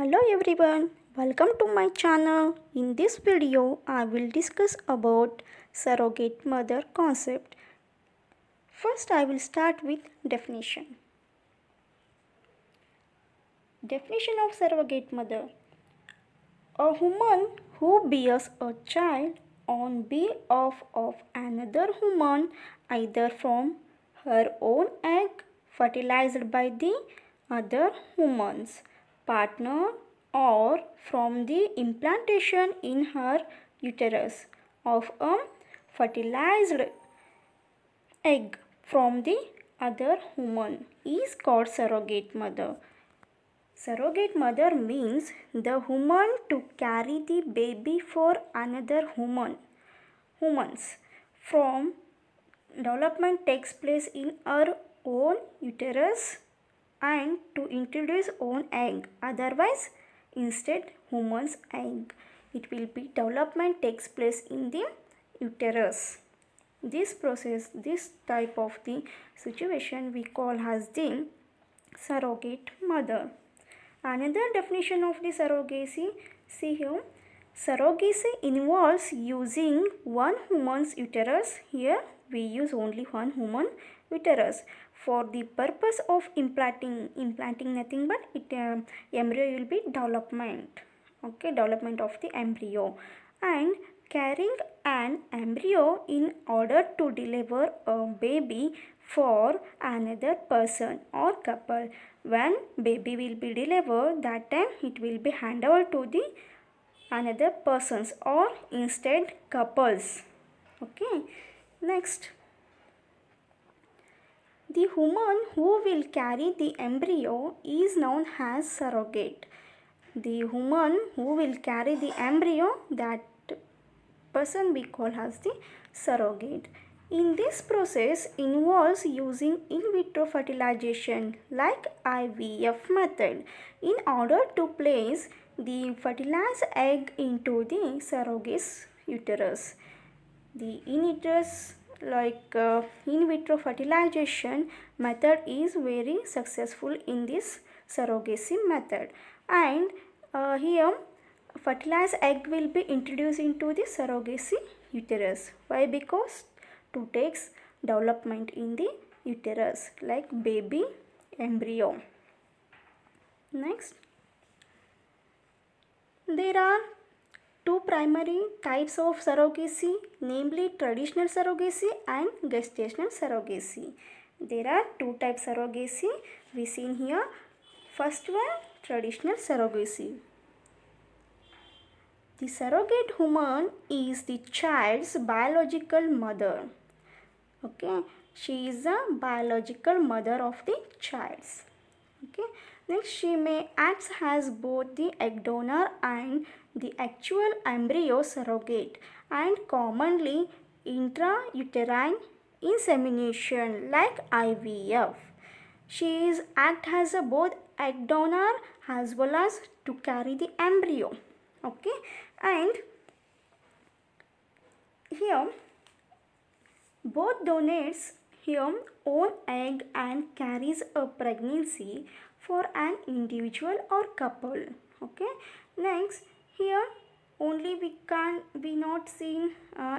Hello everyone, welcome to my channel. In this video, I will discuss about surrogate mother concept. First, I will start with definition. Definition of surrogate mother. A woman who bears a child on behalf of another woman either from her own egg fertilized by the other woman's partner or from the implantation in her uterus of a fertilized egg from the other woman is called surrogate mother. Surrogate mother means the woman to carry the baby for another humans from development takes place in her own uterus and to introduce own egg, otherwise instead woman's egg. It will be development takes place in the uterus. This process, this type of the situation we call as the surrogate mother. Another definition of the surrogacy, see here, surrogacy involves using one woman's uterus. Here we use only one human uterus for the purpose of implanting nothing but embryo will be development. Okay, development of the embryo and carrying an embryo in order to deliver a baby for another person or couple. When baby will be delivered, that time it will be handed over to the another persons or instead couples. Okay, next, the woman who will carry the embryo is known as surrogate. The woman who will carry the embryo, that person we call as the surrogate. In this process involves using in vitro fertilization like IVF method in order to place the fertilized egg into the surrogate's uterus. The in vitro fertilization method is very successful in this surrogacy method, and here fertilized egg will be introduced into the surrogacy uterus. Why? Because to takes development in the uterus like baby embryo. Next, there are two primary types of surrogacy, namely traditional surrogacy and gestational surrogacy. There are two types surrogacy we seen here. First one, traditional surrogacy. The surrogate woman is the child's biological mother. Okay, she is the biological mother of the child. Okay, next she may act as both the egg donor and the actual embryo surrogate and commonly intrauterine insemination like IVF. She is act as a both egg donor as well as to carry the embryo. Okay, and here both donates here own egg and carries a pregnancy for an individual or couple. Okay, next here only we not seen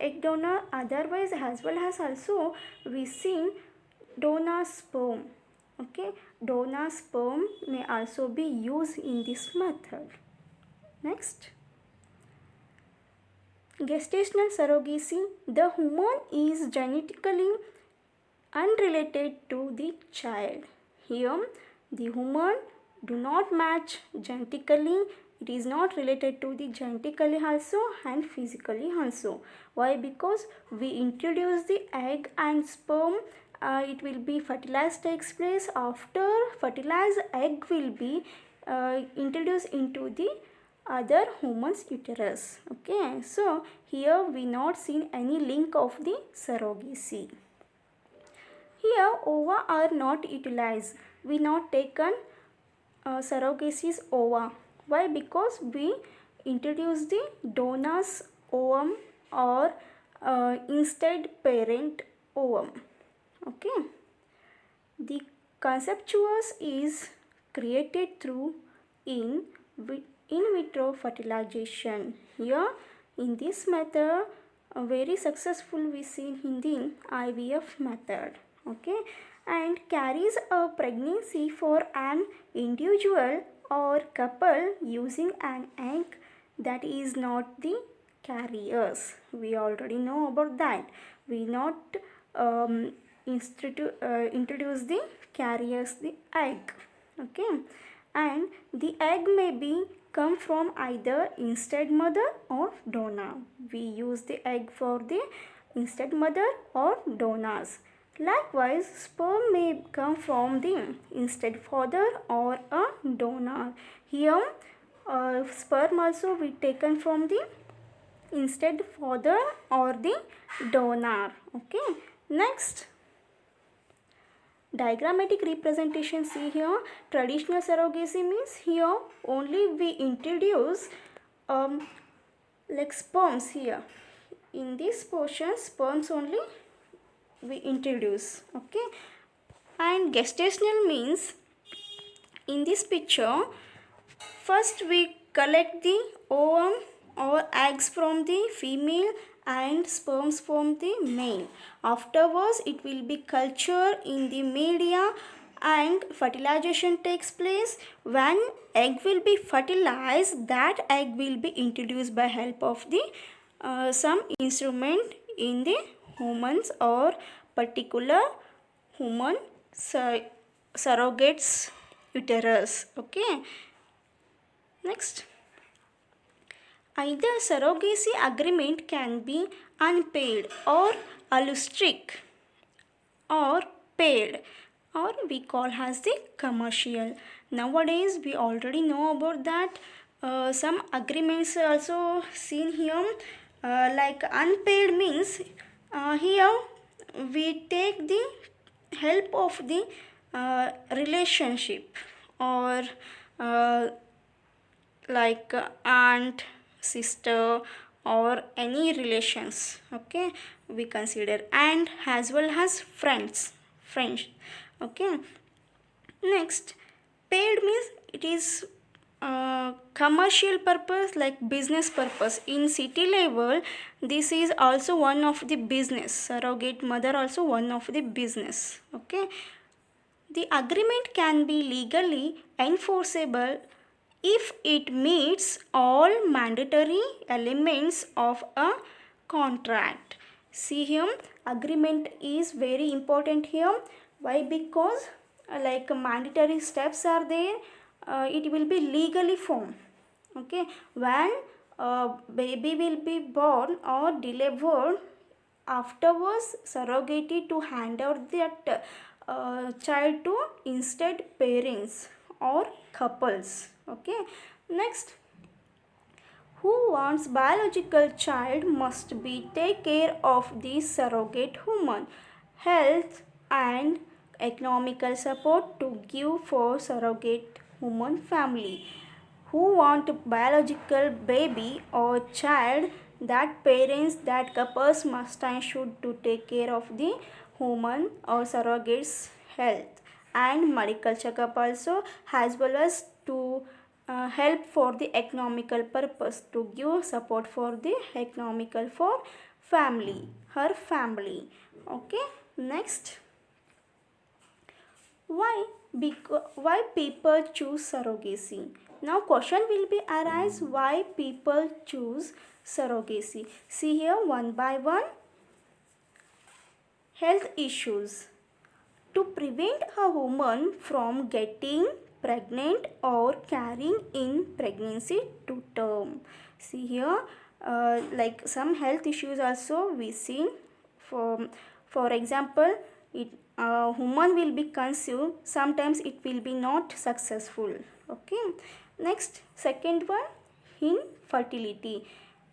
egg donor, otherwise as well as also we seen donor sperm. Okay, donor sperm may also be used in this method. Next, gestational surrogacy. The woman is genetically unrelated to the child. Here the woman do not match genetically. It is not related to the genetically also and physically also. Why? Because we introduce the egg and sperm. It will be fertilized takes place. After fertilized egg will be introduced into the other woman's uterus. Okay, so here we not seen any link of the surrogacy. Here ova are not utilized. We not taken surrogacy's ova. Why? Because we introduce the donor's ovum or instead parent ovum. Okay, the conceptuous is created through in in vitro fertilization. Here in this method, very successful we see in the IVF method. Okay, and carries a pregnancy for an individual or couple using an egg that is not the carriers. We already know about that. We not introduce the carriers the egg. Okay, and the egg may be come from either instead mother or donor. We use the egg for the instead mother or donors. Likewise, sperm may come from the instead father or a donor. Here, sperm also be taken from the instead father or the donor. Okay, next diagrammatic representation. See here, traditional surrogacy means here only we introduce like sperms here. In this portion, sperms only we introduce. Okay, and gestational means in this picture, first we collect the ovum or eggs from the female and sperms from the male. Afterwards, it will be cultured in the media and fertilization takes place. When egg will be fertilized, that egg will be introduced by help of the some instrument in the humans or particular human surrogates uterus. Okay, next, either surrogacy agreement can be unpaid or altruistic or paid, or we call as the commercial. Nowadays we already know about that. Some agreements are also seen here, like unpaid means here we take the help of the relationship or like aunt, sister, or any relations. Okay, we consider, and as well as friends. Okay, next, paid means it is commercial purpose, like business purpose. In city level, this is also one of the business. Surrogate mother also one of the business. Okay, the agreement can be legally enforceable if it meets all mandatory elements of a contract. See here, agreement is very important here. Why? Because like mandatory steps are there, it will be legally formed. Okay, when baby will be born or delivered, afterwards surrogacy to hand out that child to instead parents or couples. Okay, next, who wants biological child must be take care of the surrogate human health and economical support to give for surrogate human family. Who want biological baby or child, that parents, that couples must and should to take care of the human or surrogates health and medical checkup also, as well as to help for the economical purpose, to give support for the economical for family, her family. Okay, next, why people choose surrogacy? Now question will be arise, why people choose surrogacy. See here one by one. Health issues. To prevent a woman from getting pregnant or carrying in pregnancy to term. See here, like some health issues also we seen. For example, it woman will be conceived, sometimes it will be not successful. Okay, next, second one, infertility.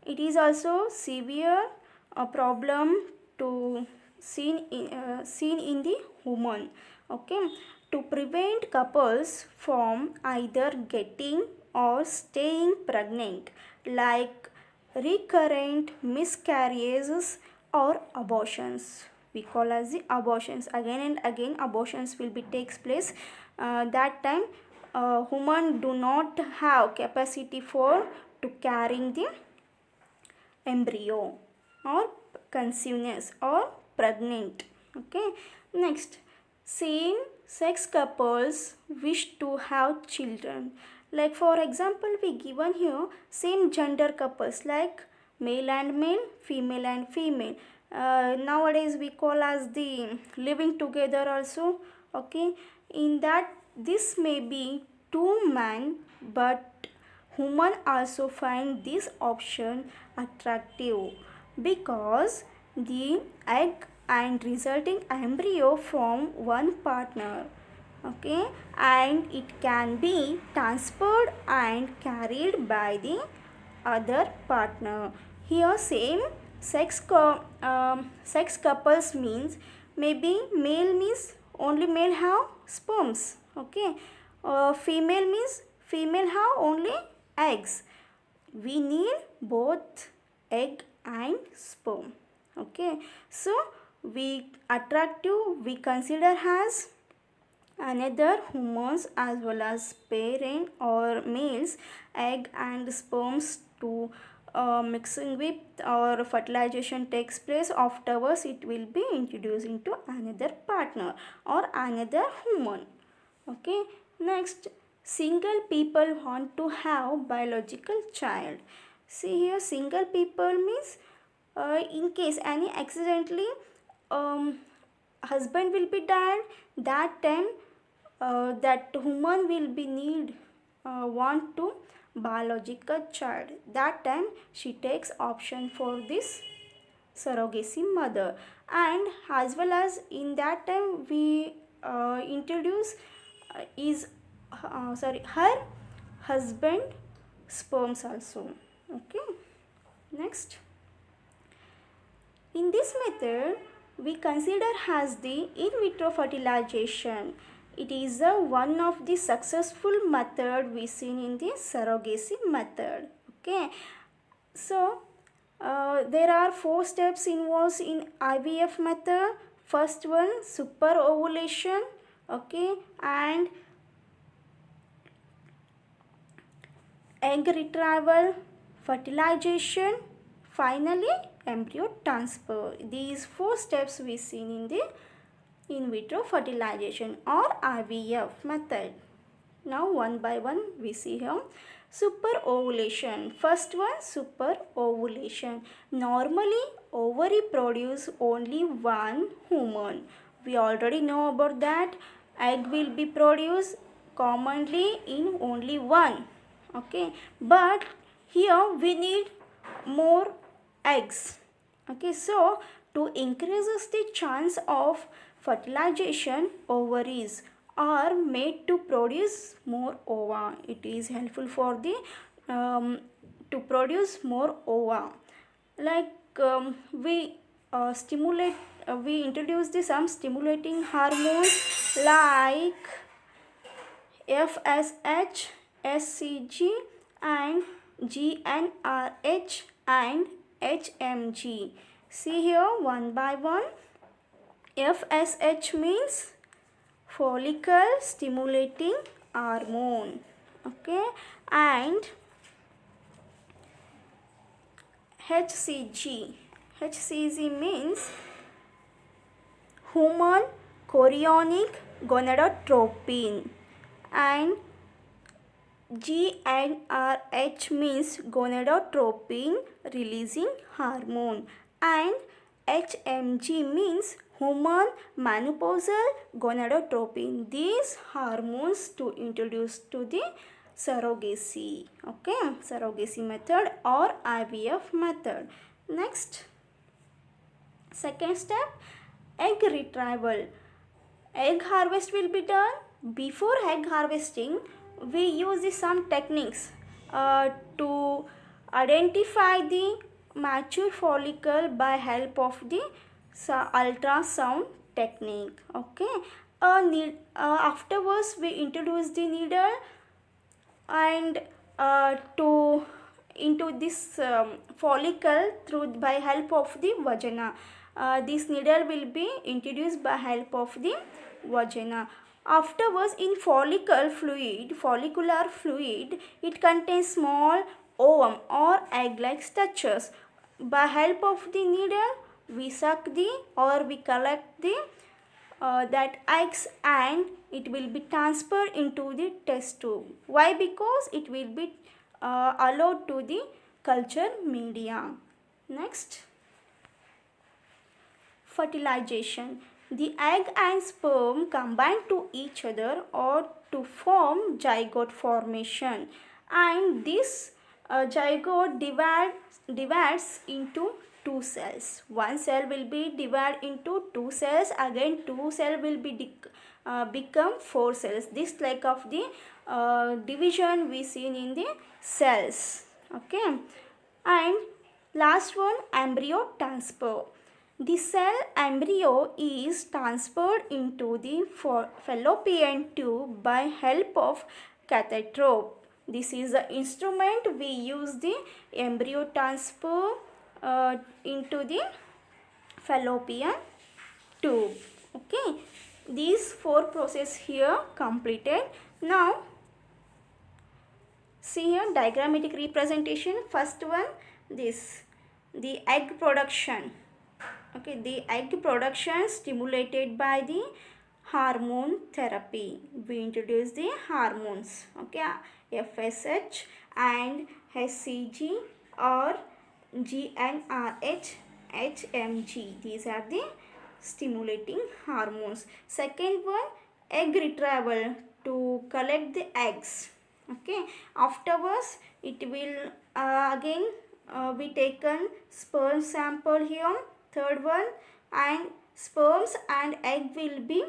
It is also severe problem to seen in the woman. Okay, to prevent couples from either getting or staying pregnant, like recurrent miscarriages or abortions. We call as the abortions. Again and again abortions will be takes place. That time women do not have capacity for to carrying the embryo or conceiveness or pregnant. Okay, next, same sex couples wish to have children. Like for example, we given here same gender couples like male and male, female and female. Nowadays we call as the living together also. Okay, in that this may be two men, but women also find this option attractive because the egg and resulting embryo from one partner, okay, and it can be transferred and carried by the other partner. Here same sex couples means maybe male means only male have sperms, okay, female means female have only eggs. We need both egg and sperm, okay. So we attractive we consider as another humans as well as parent or males egg and sperms to mixing with or fertilization takes place. Afterwards it will be introduced into another partner or another human. Okay, next, single people want to have biological child. See here, single people means in case any accidentally husband will be died, that time that woman will be need want to biological child. That time she takes option for this surrogacy mother, and as well as in that time we introduce is her husband sperms also. Okay, next, in this method we consider as the in vitro fertilization. It is one of the successful method we seen in the surrogacy method. Okay, so there are 4 steps involved in IVF method. First one, super ovulation, okay, and egg retrieval, fertilization, finally embryo transfer. These 4 steps we seen in the in vitro fertilization or IVF method. Now one by one we see here. Super ovulation. First one, super ovulation. Normally ovary produce only one human. We already know about that. Egg will be produced commonly in only one. Okay, but here we need more eggs. Okay, so to increases the chance of fertilization, ovaries are made to produce more ova. It is helpful for the to produce more ova. Like we stimulate we introduce the some stimulating hormones like FSH, SCG and GnRH and HMG. See here one by one. FSH means follicle stimulating hormone, okay, and HCG. HCG means human chorionic gonadotropin, and GnRH means gonadotropin releasing hormone, and HMG means human menopausal gonadotropin. These hormones to introduce to the surrogacy, okay, surrogacy method or IVF method. Next, second step, egg retrieval. Egg harvest will be done. Before egg harvesting, we use some techniques to identify the mature follicle by help of the ultrasound technique. Okay, afterwards we introduce the needle and to into this follicle through by help of the vagina. This needle will be introduced by help of the vagina. Afterwards, in follicular fluid, it contains small ovum or egg-like structures. By help of the needle, we suck the or we collect the that eggs, and it will be transferred into the test tube. Why? Because it will be allowed to the culture media. Next, fertilization. The egg and sperm combine to each other or to form zygote formation, and this zygote divides into two cells. One cell will be divided into two cells, again two cell will be become four cells. This like of the division we seen in the cells. Okay, and last one, embryo transfer. The cell embryo is transferred into the fallopian tube by help of catheter. This is the instrument we use the embryo transfer into the fallopian tube. Okay, these four process here completed. Now see here diagrammatic representation. First one, this the egg production. Okay, the egg production stimulated by the hormone therapy. We introduce the hormones. Okay, FSH and HCG or GnRH, HMG. These are the stimulating hormones. Second one, egg retrieval to collect the eggs. Okay, afterwards it will again be taken sperm sample here. Third one, and sperms and egg will be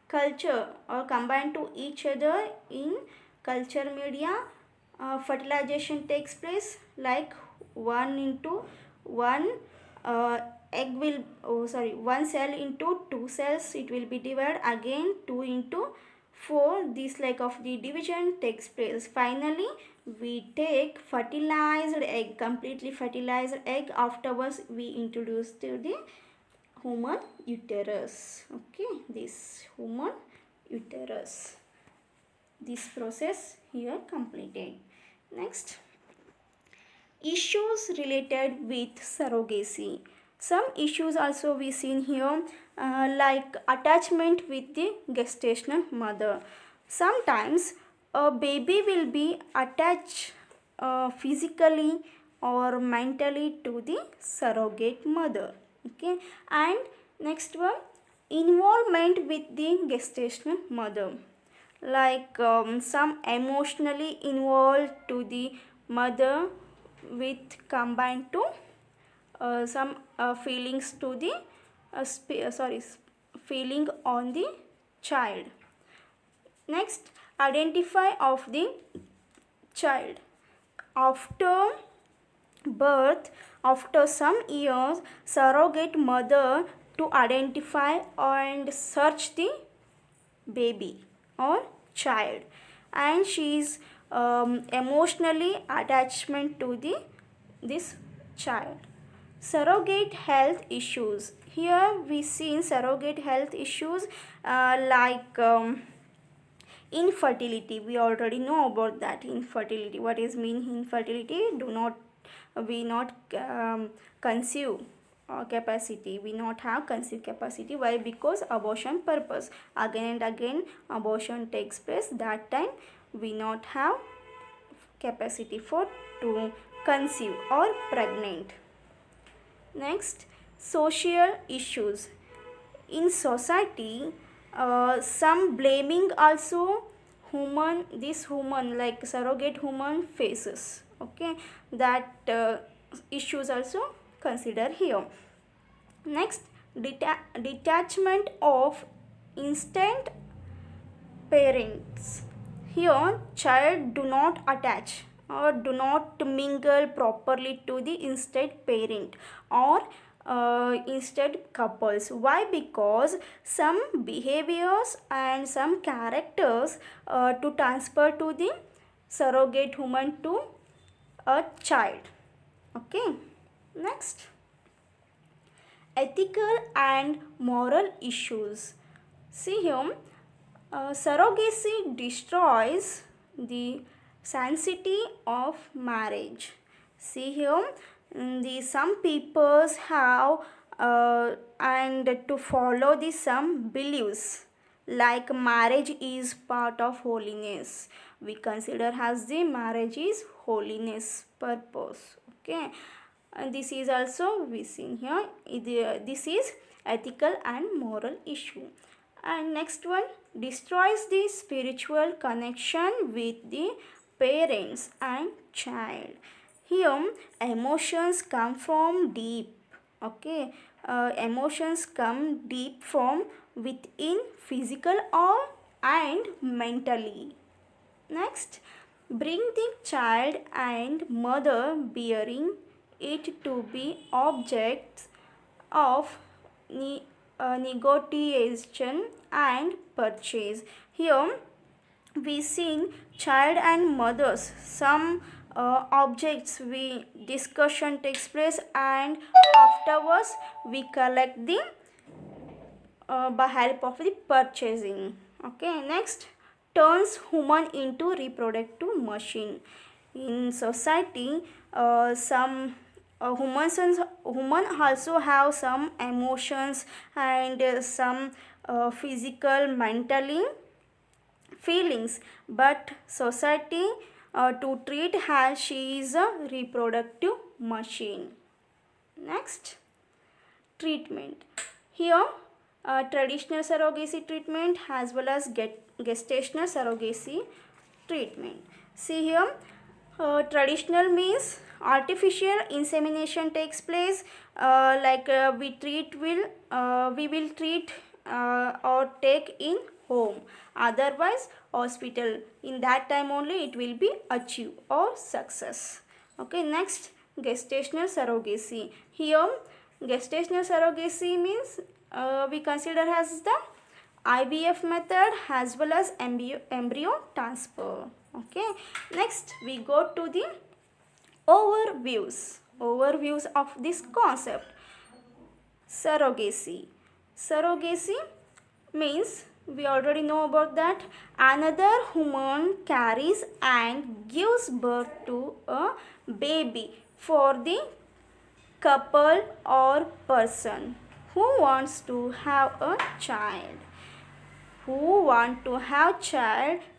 culture or combined to each other in culture media. Fertilization takes place like 1 egg will one cell into two cells, it will be divided, again 2 into 4, this like of the division takes place. Finally we take fertilized egg, completely fertilized egg. Afterwards we introduce to the human uterus. Okay, this human uterus, this process here completed. Next, issues related with surrogacy. Some issues also we seen here like attachment with the gestational mother. Sometimes a baby will be attached physically or mentally to the surrogate mother. Okay, and next one, involvement with the gestational mother, like some emotionally involved to the mother with combined to some feelings to the feeling on the child. Next, identify of the child. After birth, after some years, surrogate mother to identify and search the baby or child, and she is emotionally attachment to this child. Surrogate health issues. Here we see surrogate health issues like infertility. We already know about that. Infertility, what is mean infertility? We not conceive capacity, we not have conceive capacity. Why? Because abortion purpose, again and again abortion takes place, that time we not have capacity for to conceive or pregnant. Next, social issues. In society, some blaming also this human like surrogate human faces. Okay, that issues also consider here. Next, detachment of instant parents. Here child do not attach or do not mingle properly to the instant parent or instead couples. Why? Because some behaviors and some characters to transfer to the surrogate human to a child. Okay, next, ethical and moral issues. See here, Surrogacy destroys the sanctity of marriage. See here, some peoples have and to follow the some beliefs like marriage is part of holiness. We consider as the marriage is holiness purpose. Okay, and this is also we seen here. This is ethical and moral issue. And next one, destroys the spiritual connection with the parents and child. Here emotions come from deep. Okay, emotions come deep from within physical or and mentally. Next, bring the child and mother bearing it to be objects of negotiation and purchase. Here we seen child and mothers. Some objects we discussion takes place and afterwards we collect the by help of the purchasing. Okay, next, turns human into reproductive machine. In society, some human also have some emotions and some physical mentally feelings, but society to treat her she is a reproductive machine. Next, treatment. Here traditional surrogacy treatment as well as gestational surrogacy treatment. See here, traditional means artificial insemination takes place, we will treat or take in home, otherwise hospital. In that time only it will be achieve or success. Okay, next, gestational surrogacy. Here gestational surrogacy means we consider as the IVF method as well as embryo transfer. Okay, next we go to the overviews of this concept. Surrogacy means we already know about that another human carries and gives birth to a baby for the couple or person who wants to have a child.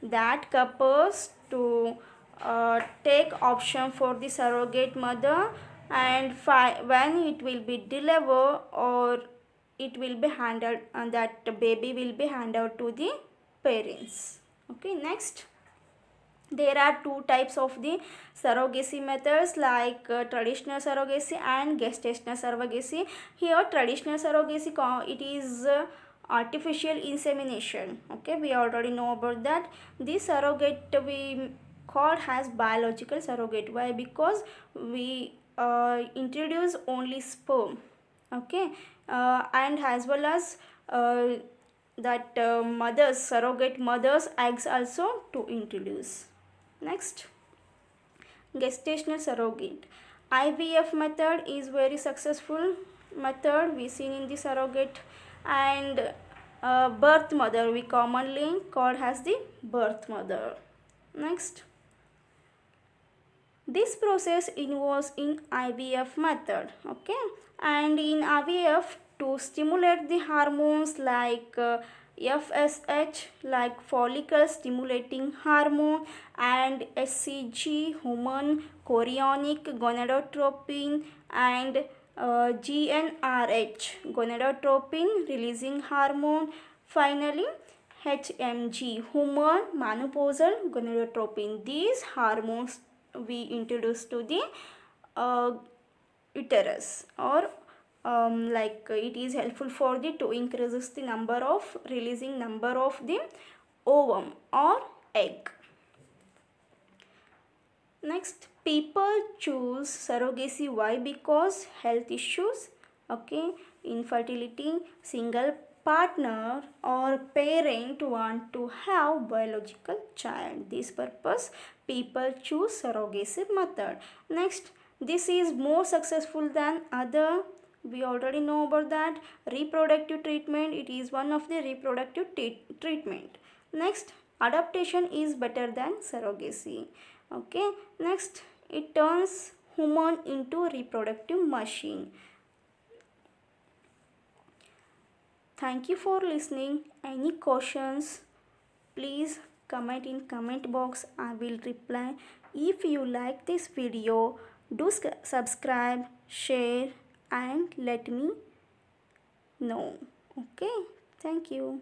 That couples to take option for the surrogate mother, and when it will be delivered or it will be handled and that baby will be handed to the parents. Okay, next, there are two types of the surrogacy methods like traditional surrogacy and gestational surrogacy. Here traditional surrogacy it is artificial insemination. Okay, we already know about that. This surrogate we called as biological surrogate. Why? Because we introduce only sperm. Okay, and as well as that surrogate mothers eggs also to introduce. Next, gestational surrogate. IVF method is very successful method we seen in the surrogate, and birth mother we commonly called as the birth mother. Next, this process involves in IVF method. Okay, and in IVF to stimulate the hormones like FSH like follicle stimulating hormone and HCG human chorionic gonadotropin and GnRH gonadotropin releasing hormone. Finally, HMG human menopausal gonadotropin. These hormones we introduce to the uterus, or it is helpful for the to increases the releasing number of the ovum or egg. Next, people choose surrogacy. Why? Because health issues, okay, infertility, single partner or parent want to have biological child. This purpose people choose surrogacy method. Next, this is more successful than other. We already know about that. Reproductive treatment, it is one of the reproductive treatment. Next, adaptation is better than surrogacy. Okay, next, it turns human into reproductive machine. Thank you for listening. Any questions, please comment in comment box. I will reply. If you like this video, do subscribe, share and let me know. Okay, thank you.